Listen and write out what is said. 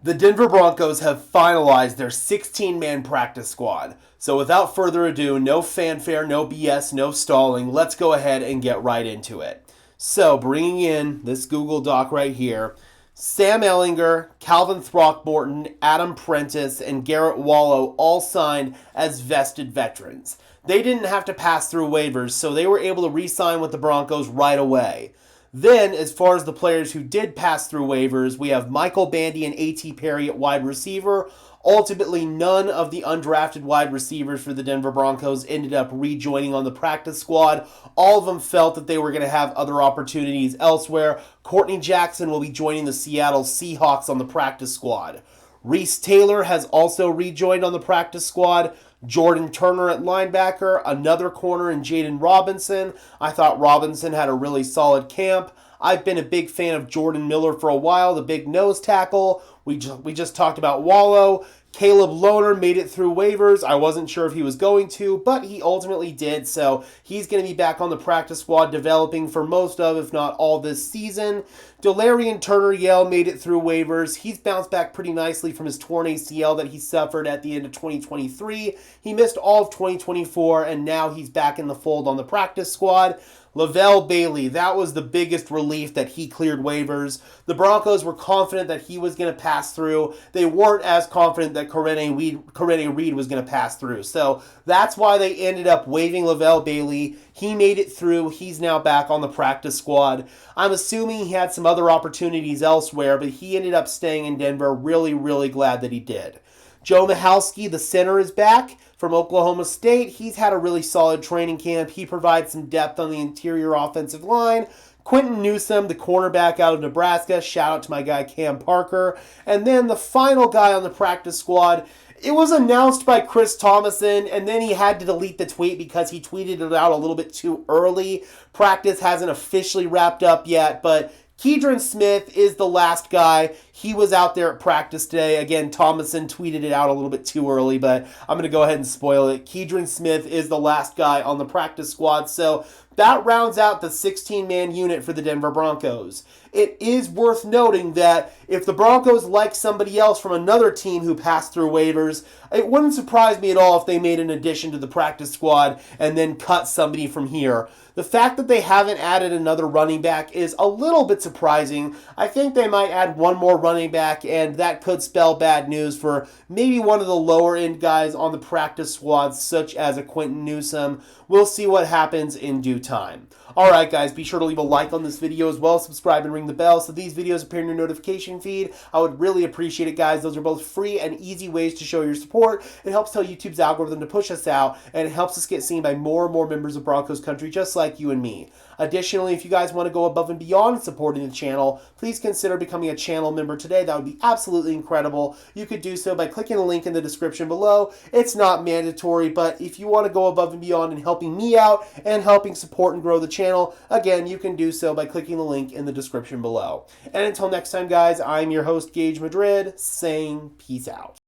The Denver Broncos have finalized their 16-man practice squad. So without further ado, no fanfare, no BS, no stalling, let's go ahead and get right into it. So bringing in this Google Doc right here, Sam Ehlinger, Calvin Throckmorton, Adam Prentice, and Garrett Wallow all signed as vested veterans. They didn't have to pass through waivers, so they were able to re-sign with the Broncos right away. Then, as far as the players who did pass through waivers, we have Michael Bandy and A.T. Perry at wide receiver. Ultimately, none of the undrafted wide receivers for the Denver Broncos ended up rejoining on the practice squad. All of them felt that they were going to have other opportunities elsewhere. Courtney Jackson will be joining the Seattle Seahawks on the practice squad. Reese Taylor has also rejoined on the practice squad. Jordan Turner at linebacker, another corner in Jaden Robinson. I thought Robinson had a really solid camp. I've been a big fan of Jordan Miller for a while, the big nose tackle. We just talked about Wallow. Caleb Lohner made it through waivers. I wasn't sure if he was going to, but he ultimately did, so he's going to be back on the practice squad developing for most of, if not all, this season. Delarian Turner-Yell made it through waivers. He's bounced back pretty nicely from his torn ACL that he suffered at the end of 2023. He missed all of 2024, and now he's back in the fold on the practice squad. Lavelle Bailey, that was the biggest relief that he cleared waivers. The Broncos were confident that he was going to pass through. They weren't as confident that Corene Reed was going to pass through. So that's why they ended up waiving Lavelle Bailey. He made it through. He's now back on the practice squad. I'm assuming he had some other opportunities elsewhere, but he ended up staying in Denver. Really, really glad that he did. Joe Michalski, the center, is back from Oklahoma State. He's had a really solid training camp. He provides some depth on the interior offensive line. Quentin Newsome, the cornerback out of Nebraska. Shout out to my guy Cam Parker. And then the final guy on the practice squad, it was announced by Chris Thomason, and then he had to delete the tweet because he tweeted it out a little bit too early. Practice hasn't officially wrapped up yet, but Keidron Smith is the last guy. He was out there at practice today. Again, Thomason tweeted it out a little bit too early, but I'm going to go ahead and spoil it. Keidron Smith is the last guy on the practice squad. So that rounds out the 16-man unit for the Denver Broncos. It is worth noting that if the Broncos like somebody else from another team who passed through waivers, it wouldn't surprise me at all if they made an addition to the practice squad and then cut somebody from here. The fact that they haven't added another running back is a little bit surprising. I think they might add one more running back, and that could spell bad news for maybe one of the lower-end guys on the practice squad, such as a Quentin Newsome. We'll see what happens in due time. Alright guys, be sure to leave a like on this video as well, subscribe and ring the bell so these videos appear in your notification feed. I would really appreciate it, guys. Those are both free and easy ways to show your support. It helps tell YouTube's algorithm to push us out, and it helps us get seen by more and more members of Broncos country just like you and me. Additionally, if you guys want to go above and beyond supporting the channel, please consider becoming a channel member today. That would be absolutely incredible. You could do so by clicking the link in the description below. It's not mandatory, but if you want to go above and beyond in helping me out and helping support and grow the channel, again, you can do so by clicking the link in the description below. And until next time, guys, I'm your host, Gage Madrid, saying peace out.